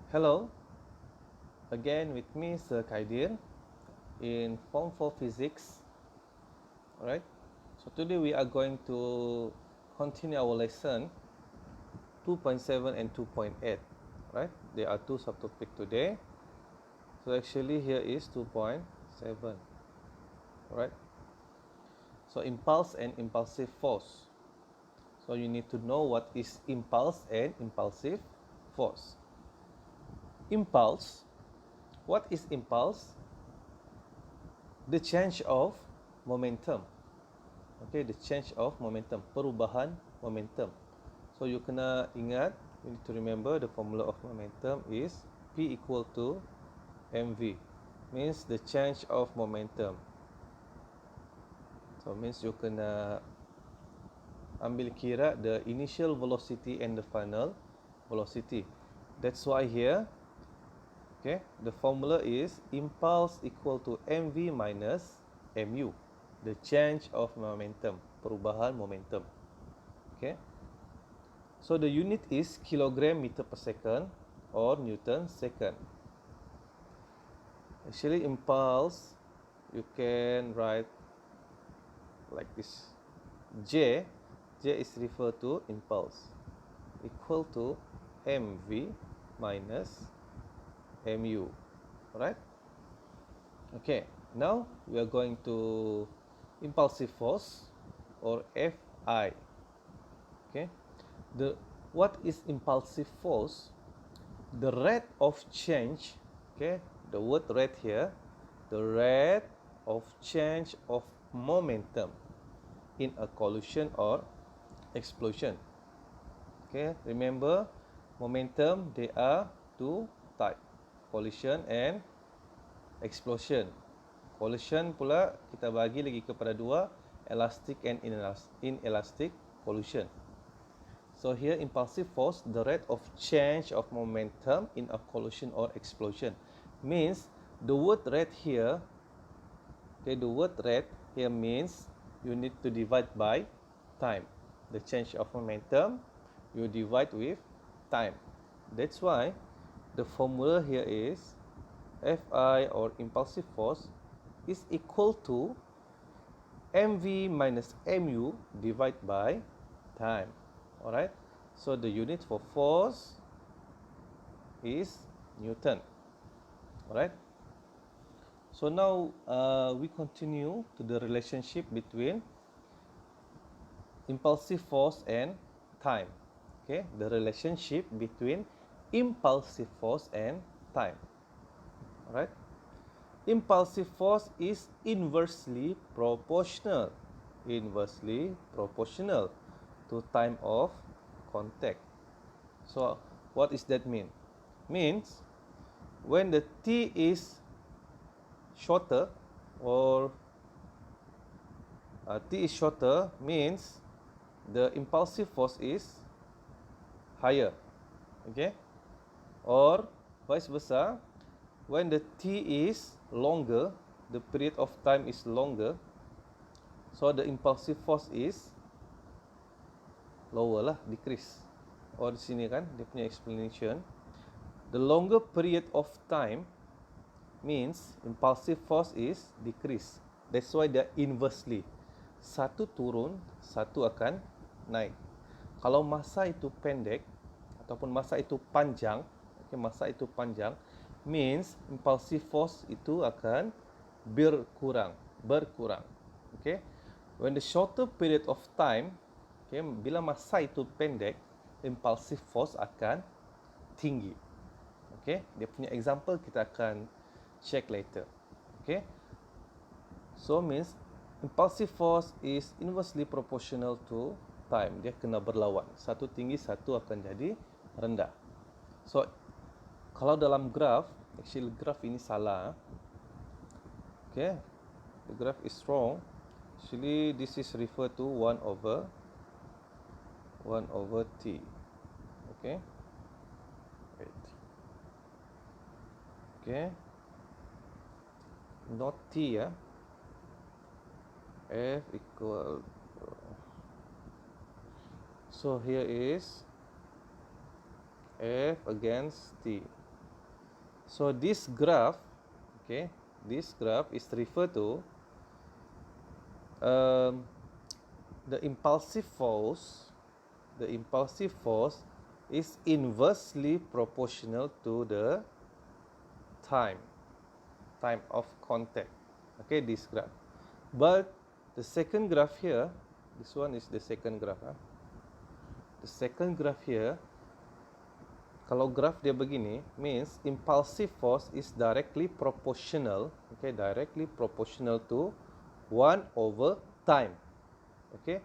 Hello, again with me Sir Kaidir in Form 4 Physics. Alright, so today we are going to continue our lesson 2.7 and 2.8. Right, there are two subtopics today. So actually here is 2.7. Alright, so impulse and impulsive force. So you need to know what is impulse and impulsive force. Impulse, what is impulse? The change of momentum. Okay, the change of momentum, perubahan momentum. So you kena ingat, you need to remember the formula of momentum is P equal to mv, means the change of momentum. So means you kena ambil kira the initial velocity and the final velocity. That's why here, okay, the formula is impulse equal to mv minus mu, the change of momentum, perubahan momentum. Okay, so the unit is kilogram meter per second or Newton second. Actually impulse you can write like this. J is referred to impulse equal to mv minus mu. Right? Okay, now we are going to impulsive force or Fi. Okay, what is impulsive force? The rate of change, okay, the word rate here, the rate of change of momentum in a collision or explosion. Okay, remember momentum, they are two type, collision and explosion. Collision pula kita bagi lagi kepada dua, elastic and inelastic collision. So here impulsive force, the rate of change of momentum in a collision or explosion, means the word rate here, okay, the word rate here means you need to divide by time. The change of momentum you divide with time. That's why the formula here is Fi or impulsive force is equal to mv minus mu divided by time. Alright, so the unit for force is Newton. Alright, so now we continue to the relationship between impulsive force and time. Okay, the relationship between impulsive force and time. Alright, impulsive force is inversely proportional to time of contact. So what does that mean? Means when the t is shorter or t is shorter, means the impulsive force is higher. Okay, or vice versa, when the t is longer, the period of time is longer, so the impulsive force is lower lah, decrease. Or di sini kan dia punya explanation, the longer period of time means impulsive force is decrease. That's why they are inversely, satu turun, satu akan naik. Kalau masa itu pendek ataupun masa itu panjang, okay, masa itu panjang means impulsive force itu akan berkurang. Okay, when the shorter period of time, okay, bila masa itu pendek, impulsive force akan tinggi. Okay, dia punya example kita akan check later. Okay, so means impulsive force is inversely proportional to time. Dia kena berlawan, satu tinggi, satu akan jadi rendah. So kalau dalam graph, actually graph ini salah. Okay, the graph is wrong. Actually this is referred to 1 over t. Okay, wait. Okay, not t ya. F equal, so here is F against t. So this graph, okay, this graph is referred to the impulsive force. The impulsive force is inversely proportional to the time of contact. Okay, this graph. But the second graph here, this one is the second graph. The second graph here, kalau graph dia begini, means impulsive force is directly proportional, okay, directly proportional to 1 over time. Okay,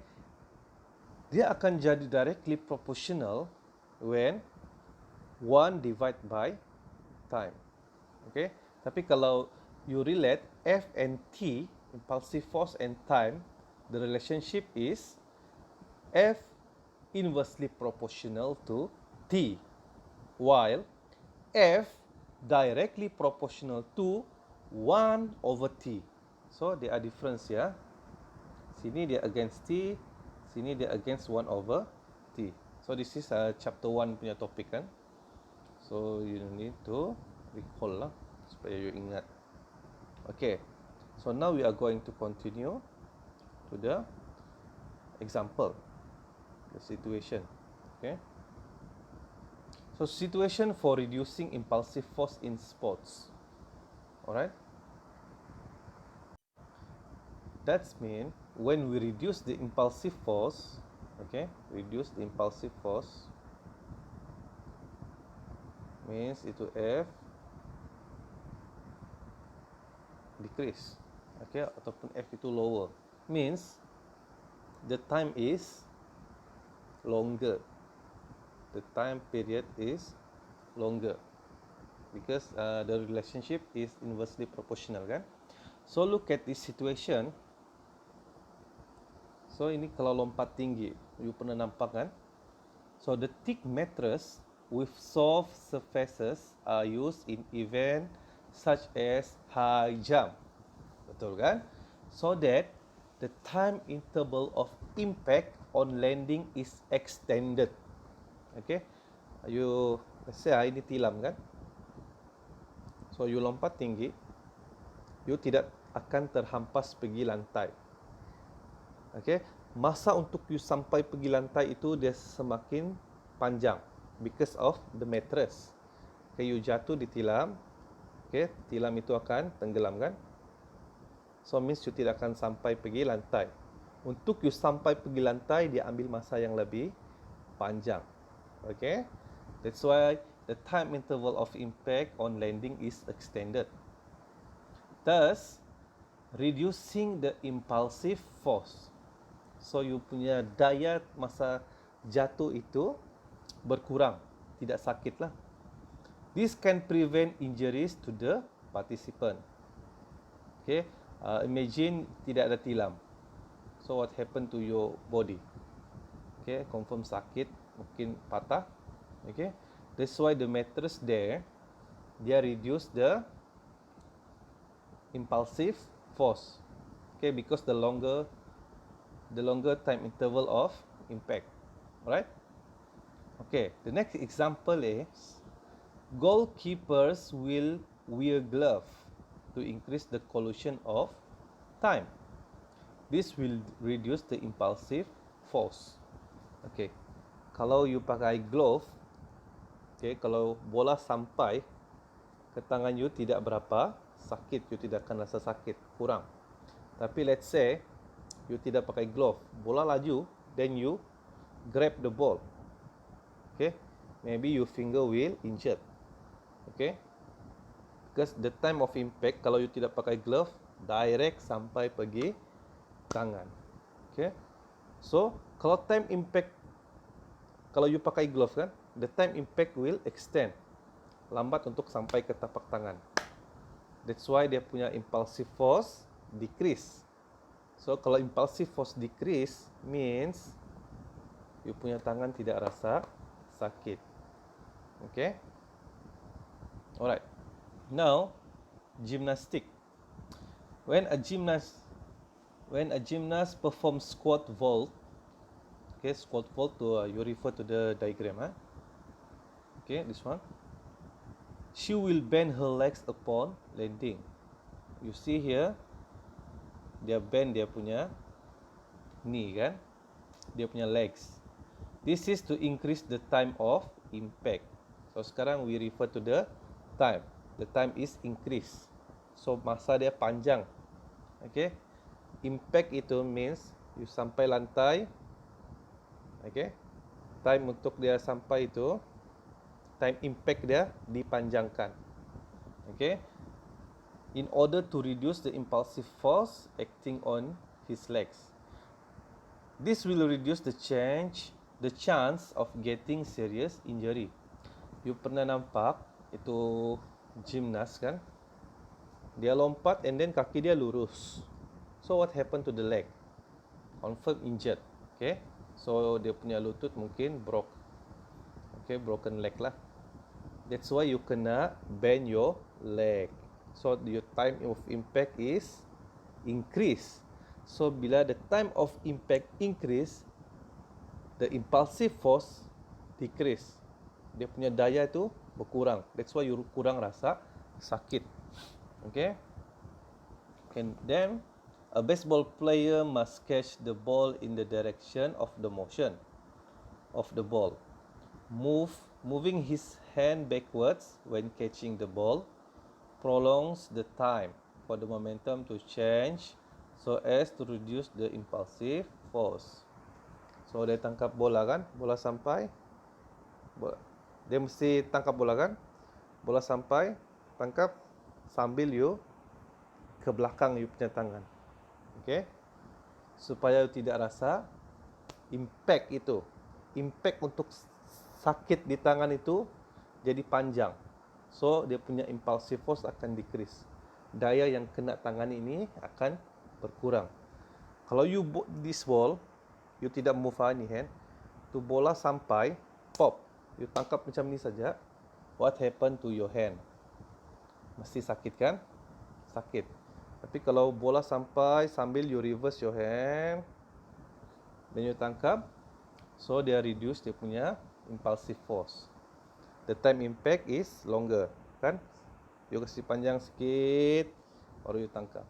dia akan jadi directly proportional when 1 divide by time. Okay, tapi kalau you relate F and T, impulsive force and time, the relationship is F inversely proportional to T, while F directly proportional to 1 over T. So they are difference ya. Sini dia against T, sini dia against 1 over T. So this is chapter 1 punya topik kan. So you need to recall lah supaya you ingat. Okay. So now we are going to continue to the example, the situation. Okay. So situation for reducing impulsive force in sports. Alright. That's mean when we reduce the impulsive force, okay, reduce the impulsive force means itu F decrease, okay, ataupun F itu lower, means the time is longer, the time period is longer because the relationship is inversely proportional kan. So look at this situation. So ini kalau lompat tinggi, you pernah nampak kan? So the thick mattress with soft surfaces are used in event such as high jump. Betul kan? So that the time interval of impact on landing is extended. Okay? You, let's say ini tilam kan? So you lompat tinggi, you tidak akan terhampas pergi lantai. Okay, masa untuk you sampai pergi lantai itu dia semakin panjang because of the mattress. Okay, you jatuh di tilam, okay, tilam itu akan tenggelam kan? So means you tidak akan sampai pergi lantai. Untuk you sampai pergi lantai dia ambil masa yang lebih panjang. Okay, that's why the time interval of impact on landing is extended. Thus, reducing the impulsive force. So you punya daya masa jatuh itu berkurang, tidak sakit lah. This can prevent injuries to the participant. Okay, imagine tidak ada tilam. So what happened to your body? Okay, confirm sakit, mungkin patah. Okay, that's why the mattress there, dia reduce the impulsive force. Okay, because the longer time interval of impact. Alright? Okay, the next example is goalkeepers will wear glove to increase the collision of time. This will reduce the impulsive force. Okay, kalau you pakai glove, okay, kalau bola sampai ke tangan you tidak berapa sakit, you tidak akan rasa sakit, kurang. Tapi let's say you tidak pakai glove, bola laju, then you grab the ball. Okay, maybe your finger will injured. Okay, because the time of impact kalau you tidak pakai glove, direct sampai pergi tangan. Okay, so kalau time impact, kalau you pakai glove kan, the time impact will extend, lambat untuk sampai ke tapak tangan. That's why dia punya impulsive force decrease. So kalau impulsive force decrease means you punya tangan tidak rasa sakit. Okay? Alright. Now, gymnastic. When a gymnast performs squat vault, okay, squat vault to you refer to the diagram, Okay, this one. She will bend her legs upon landing. You see here, dia bend dia punya knee kan, dia punya legs. This is to increase the time of impact. So sekarang we refer to the time. The time is increase. So masa dia panjang. Okay. Impact itu means you sampai lantai. Okay. Time untuk dia sampai itu, time impact dia dipanjangkan. Okay. In order to reduce the impulsive force acting on his legs. This will reduce the chance of getting serious injury. You pernah nampak itu gymnast kan? Dia lompat and then kaki dia lurus. So what happened to the leg? Confirm injured. Okay? So dia punya lutut mungkin broke. Okay, broken leg lah. That's why you kena bend your leg. So your time of impact is increase. So bila the time of impact increase, the impulsive force decrease. Dia punya daya tu berkurang. That's why you kurang rasa sakit. Okay. And then a baseball player must catch the ball in the direction of the motion of the ball. Moving his hand backwards when catching the ball prolongs the time for the momentum to change so as to reduce the impulsive force. So dia tangkap bola kan, bola sampai, dia mesti tangkap bola kan, bola sampai, tangkap sambil you ke belakang you punya tangan. Okay, supaya you tidak rasa impact itu, impact untuk sakit di tangan itu jadi panjang. So dia punya impulsive force akan decrease. Daya yang kena tangan ini akan berkurang. Kalau you this ball, you tidak move any hand, tu bola sampai pop, you tangkap macam ni saja, what happen to your hand? Mesti sakit kan? Sakit. Tapi kalau bola sampai sambil you reverse your hand, then you tangkap, so dia reduce dia punya impulsive force. The time impact is longer, kan? You kasih panjang sikit, baru you tangkap.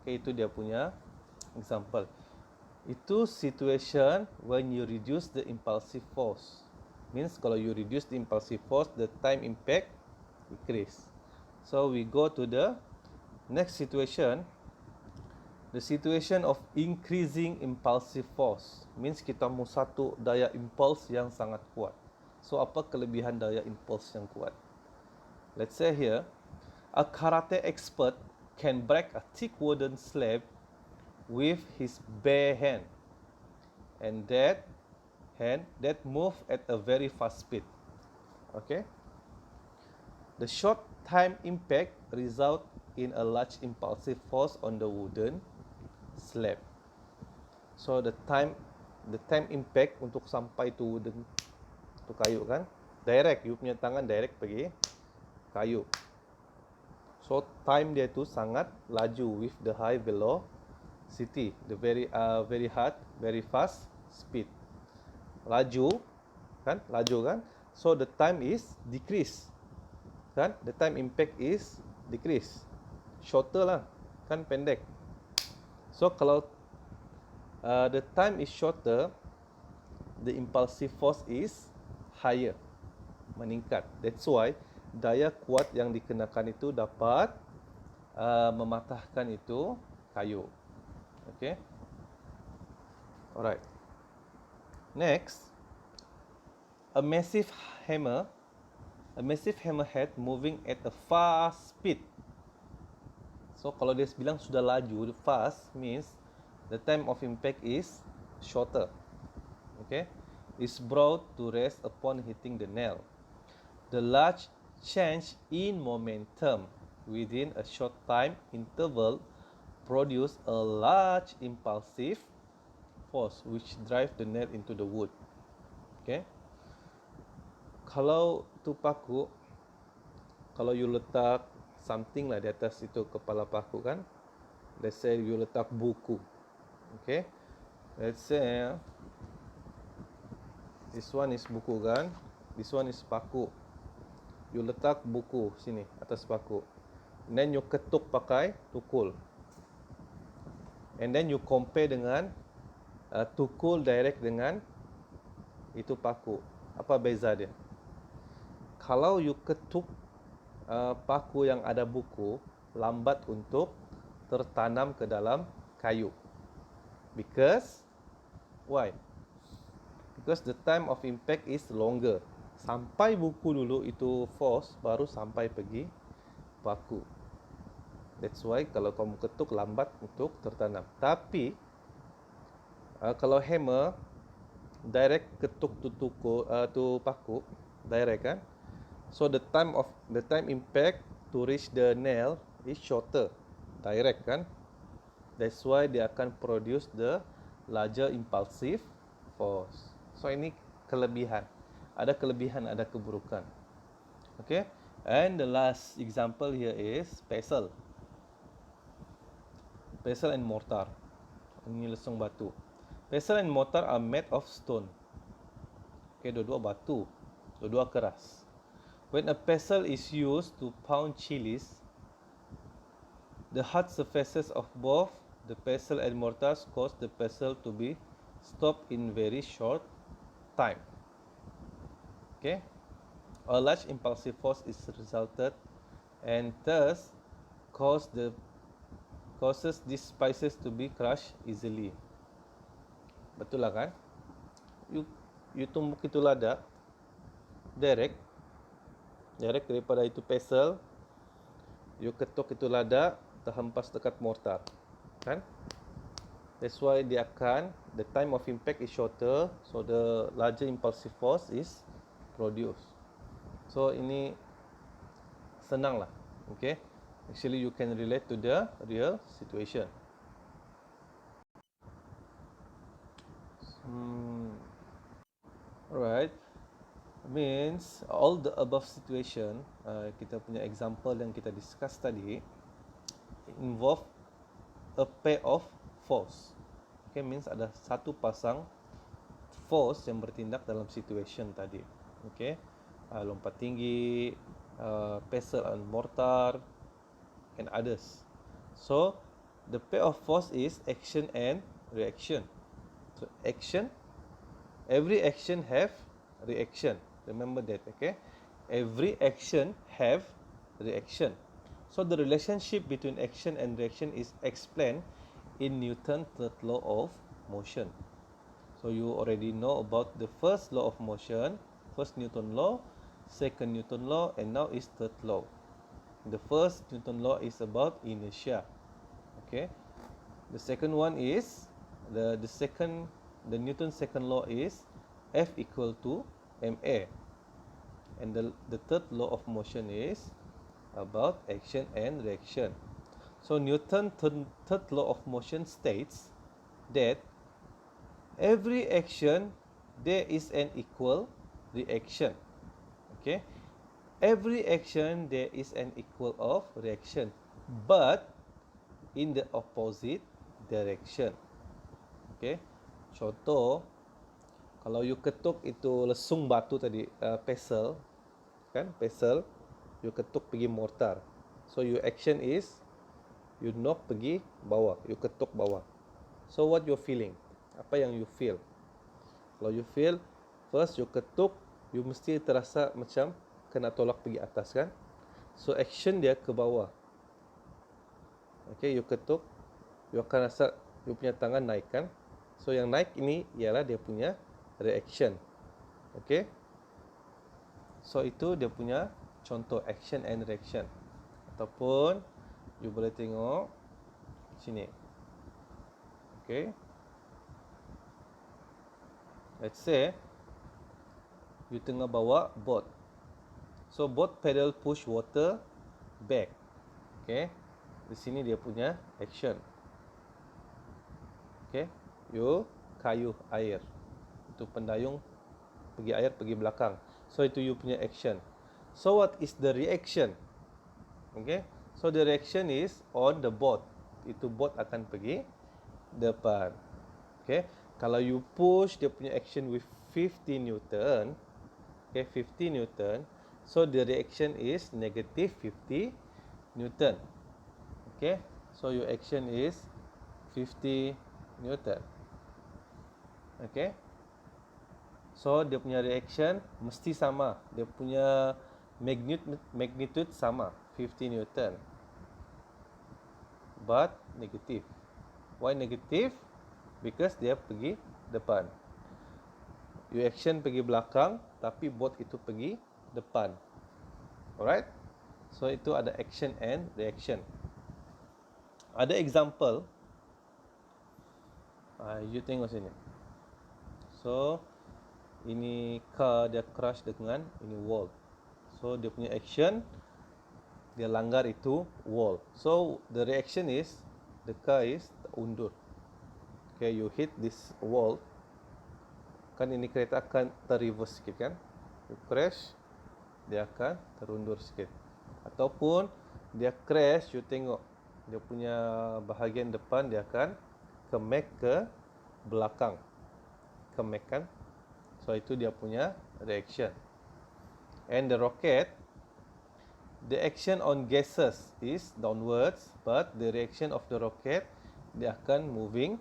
Okay, itu dia punya example. Itu situation when you reduce the impulsive force. Means kalau you reduce the impulsive force, the time impact decrease. So we go to the next situation. The situation of increasing impulsive force. Means kita mau satu daya impuls yang sangat kuat. So apa kelebihan daya impuls yang kuat? Let's say here, a karate expert can break a thick wooden slab with his bare hand, and that move at a very fast speed. Okay. The short time impact result in a large impulsive force on the wooden slab. So the time impact untuk sampai tu wooden tu kayu kan, direct, you punya tangan direct pergi kayu. So time dia tu sangat laju with the high velocity, the very hard, very fast speed. Laju kan? So the time is decrease. Kan? The time impact is decrease. Shorter lah, kan pendek. So kalau the time is shorter, the impulsive force is higher, meningkat. That's why daya kuat yang dikenakan itu dapat mematahkan itu kayu. Okay. Alright. Next, a massive hammerhead moving at a fast speed. So kalau dia bilang sudah laju, fast means the time of impact is shorter. Okay, is brought to rest upon hitting the nail. The large change in momentum within a short time interval produce a large impulsive force which drive the nail into the wood. Okay. Kalau tu paku, kalau you letak something lah di atas itu kepala paku kan, let's say you letak buku. Okay. Let's say this one is buku kan, this one is paku. you letak buku sini atas paku. And then you ketuk pakai tukul. And then you compare dengan tukul direct dengan itu paku. Apa beza dia? Kalau you ketuk paku yang ada buku, lambat untuk tertanam ke dalam kayu. Because why? Because the time of impact is longer. Sampai buku dulu itu force, baru sampai pergi paku. That's why kalau kamu ketuk lambat untuk tertanam. Tapi kalau hammer direct ketuk tu paku direct kan. So the time impact to reach the nail is shorter. Direct kan. That's why dia akan produce the larger impulsive force. So ini kelebihan. Ada kelebihan, ada keburukan. Okay. And the last example here is pestle. Pestle and mortar. Ini lesung batu. Pestle and mortar are made of stone. Okay, dua-dua batu, dua-dua keras. When a pestle is used to pound chilies, the hard surfaces of both the pestle and mortars cause the pestle to be stopped in very short time. Okay, a large impulsive force is resulted, and thus causes these spices to be crushed easily. Betul lah kan? You tumbuk itu lada direct daripada itu pestle, you ketuk itu lada, terhempas dekat mortar, kan? That's why the time of impact is shorter, so the larger impulsive force is produced. So ini senang lah, okay? Actually you can relate to the real situation. Alright, means all the above situation, kita punya example yang kita discuss tadi involve a pair of force. Okay, means ada satu pasang force yang bertindak dalam situation tadi. Okay, lompat tinggi, pestle and mortar, and others. So the pair of force is action and reaction. So every action have reaction. Remember that, okay? Every action have reaction. So the relationship between action and reaction is explained in Newton's third law of motion. So you already know about the first law of motion, first Newton law, second Newton law, and now is third law. The first Newton law is about inertia. Okay. The second one is the Newton's second law is F equal to ma. And the third law of motion is about action and reaction. So Newton's third law of motion states that every action there is an equal reaction. Okay, every action there is an equal of reaction, but in the opposite direction. Okay, contoh kalau you ketuk itu lesung batu tadi, pestle, kan, pestle, you ketuk pergi mortar. So your action is you knock pergi bawah, you ketuk bawah. So what you feeling? Apa yang you feel? Kalau you feel, first you ketuk, you mesti terasa macam kena tolak pergi atas, kan? So action dia ke bawah. Okay, you ketuk, you akan rasa you punya tangan naik, kan? So yang naik ini ialah dia punya reaction. Okay, so itu dia punya contoh action and reaction. Ataupun you boleh tengok sini. Okay, let's say you tengah bawa boat. So boat pedal push water back. Okay, di sini dia punya action. Okay, you kayuh air. Itu pendayung pergi air pergi belakang. So itu you punya action. So what is the reaction? Okay, so the reaction is on the boat. Itu boat akan pergi depan. Okay, kalau you push dia punya action with 50 Newton, okay, 50 Newton, So the reaction is negative 50 Newton. Okay, so your action is 50 Newton. Okay, so dia punya reaction mesti sama, dia punya magnitude sama, 50 Newton, but negative. Why negative? Because dia pergi depan. Your action pergi belakang, tapi both itu pergi depan. Alright, so itu ada action and reaction. Ada example, you tengok sini. So ini car dia crash dengan ini wall. So dia punya action, dia langgar itu wall. So the reaction is the car is undur. Okay, you hit this wall, kan ini kereta akan terreverse sikit kan. You crash, dia akan terundur sikit. Ataupun dia crash, you tengok dia punya bahagian depan dia akan kemek ke belakang. Kemek kan. So itu dia punya reaction. And the rocket, the action on gases is downwards, but the reaction of the rocket, dia akan moving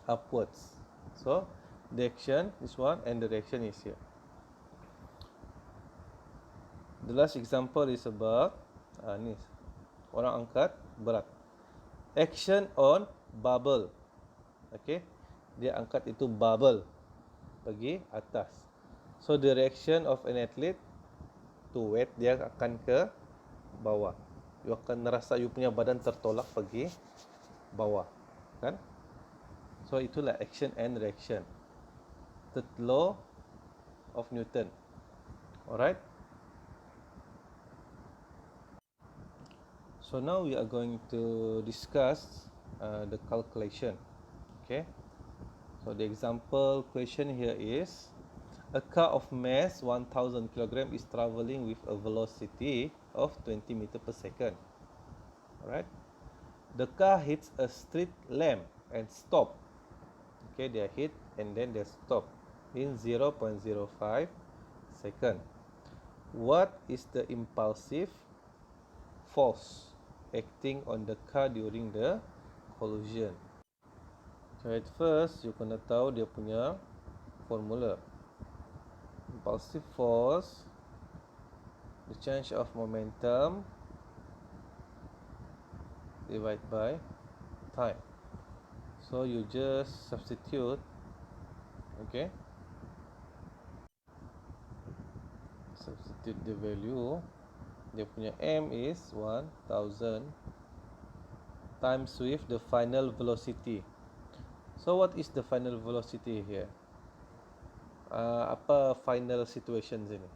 upwards. So the action is one and the reaction is here. The last example is about ni orang angkat berat. Action on bubble. Okay, dia angkat itu bubble pergi atas. So the reaction of an athlete to weight, dia akan ke bawah. You akan rasa you punya badan tertolak pergi bawah, kan? So itulah action and reaction. Third law of Newton. Alright. So now we are going to discuss the calculation. Okay. So the example question here is, a car of mass 1000 kg is traveling with a velocity of 20 meter per second. Alright. The car hits a street lamp and stop. Okay, they hit and then they stop in 0.05 second. What is the impulsive force acting on the car during the collision? So at first you kena tahu dia punya formula. Impulsive force, the change of momentum divided by time. So you just substitute, okay, substitute the value. Dia punya m is 1000 times with the final velocity. So what is the final velocity here? Apa final situation sini?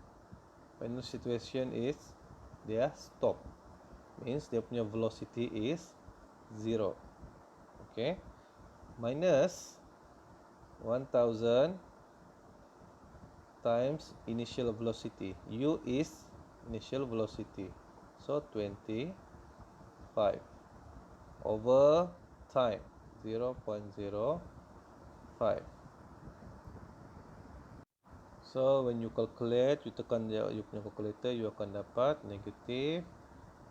Final situation is dia stop, means dia punya velocity is 0. Okay, minus 1000 times initial velocity. U is initial velocity, so 25 over time 0.05. So when you calculate, you tekan dia, you punya calculator, you akan dapat negative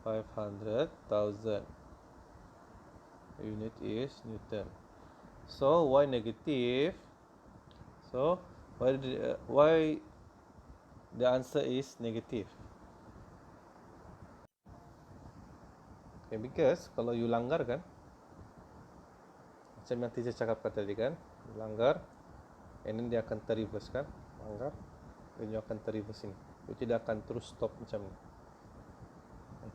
500,000. Unit is Newton. So why negative? So why the answer is negative? Okay, because kalau you langgar kan, macam yang teacher cakapkan tadi kan, langgar, and then dia akan terreverse kan, langgar, dan you akan terreverse ini. You tidak akan terus stop macam ni.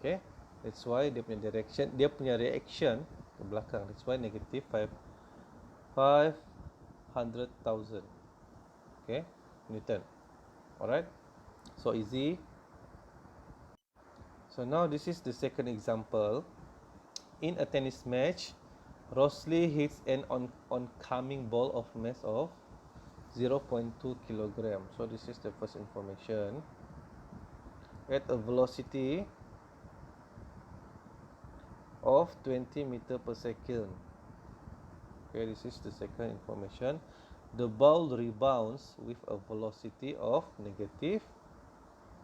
Okay, that's why dia punya direction, dia punya reaction ke belakang. That's why negative 500,000. Okay, Newton. Alright, so easy. So now this is the second example. In a tennis match, Rosley hits an oncoming ball of mass of 0.2 kg. So this is the first information. At a velocity of 20 meter per second. Okay, this is the second information. The ball rebounds with a velocity of negative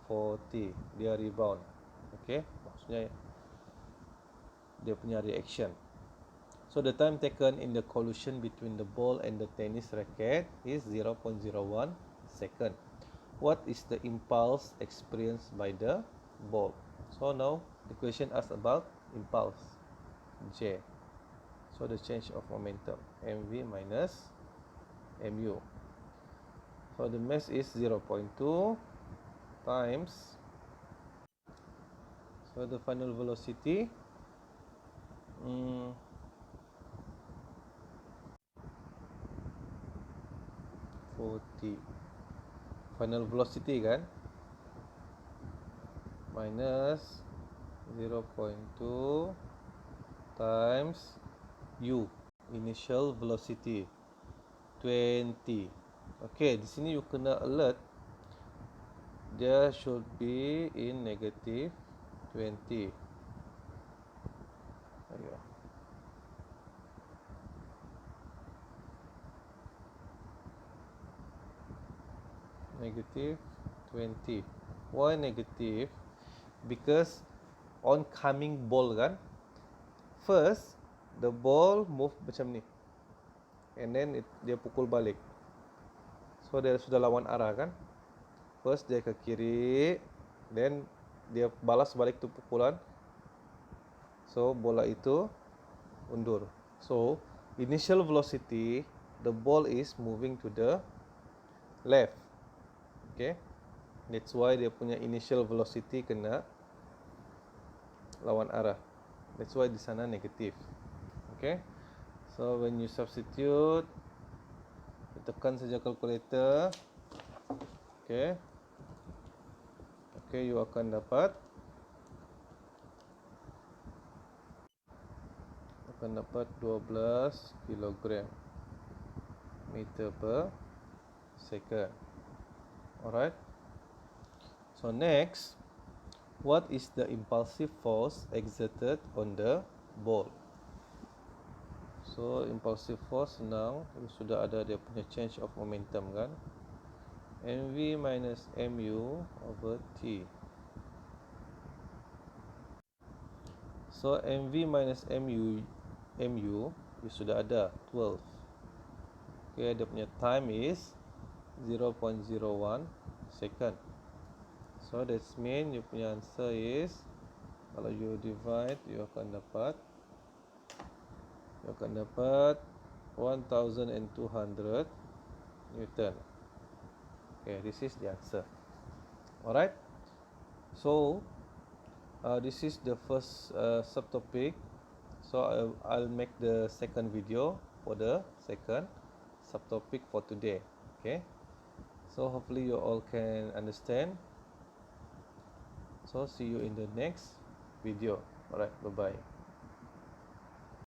40, dia rebound. Okay, maksudnya dia punya reaction. So the time taken in the collision between the ball and the tennis racket is 0.01 second. What is the impulse experienced by the ball? So now the question asks about impulse, J. So the change of momentum, mv minus mu. So the mass is 0.2 times, so the final velocity 40, final velocity kan, minus 0.2 times u, initial velocity 20. Okay, di sini you kena alert, there should be in negative 20. Ayo. Negative 20. Why negative? Because oncoming ball kan, first the ball move macam ni, and then dia pukul balik. So dia sudah lawan arah kan. First dia ke kiri, then dia balas balik tu pukulan. So bola itu undur. So initial velocity, the ball is moving to the left. Okay, that's why dia punya initial velocity kena lawan arah. That's why di sana negatif. Okay, so when you substitute, tekan saja kalkulator. Okay, you akan dapat 12 kilogram meter per second. Alright. So next, what is the impulsive force exerted on the ball? So impulsive force senang, sudah ada dia punya change of momentum kan. mv minus mu over t. So mv minus mu you sudah ada 12. Okay, dia punya time is 0.01 second. So that's mean you punya answer is, kalau you divide, you akan dapat 1200 Newton. Okay, this is the answer. Alright. So this is the first subtopic. So I'll make the second video for the second subtopic for today. Okay. So hopefully you all can understand. So see you in the next video. Alright, bye bye.